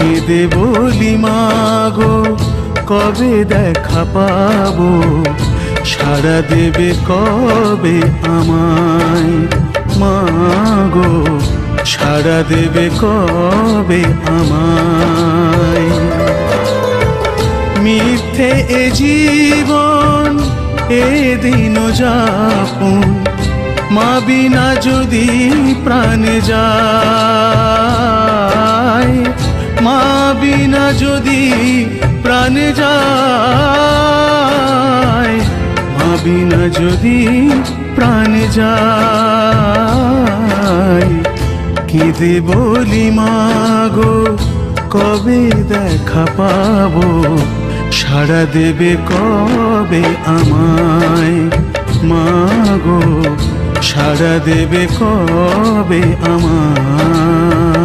কেঁদে বলি মাগো কবে দেখা পাবো, সাড়া দেবে কবে আমায়। মাগো সাড়া দেবে কবে আমায়। মিথ্যে এ জীবন এ দিন যাপন, মা বিনা যদি প্রাণে যায়, মা বিনা যদি প্রাণে যায়, মা বিনা যদি প্রাণে যায়। কেঁদে বলি মাগো কবে দেখা পাবো, সাড়া দেবে কবে আমায়। মাগো সাড়া দেবে কবে আমায়।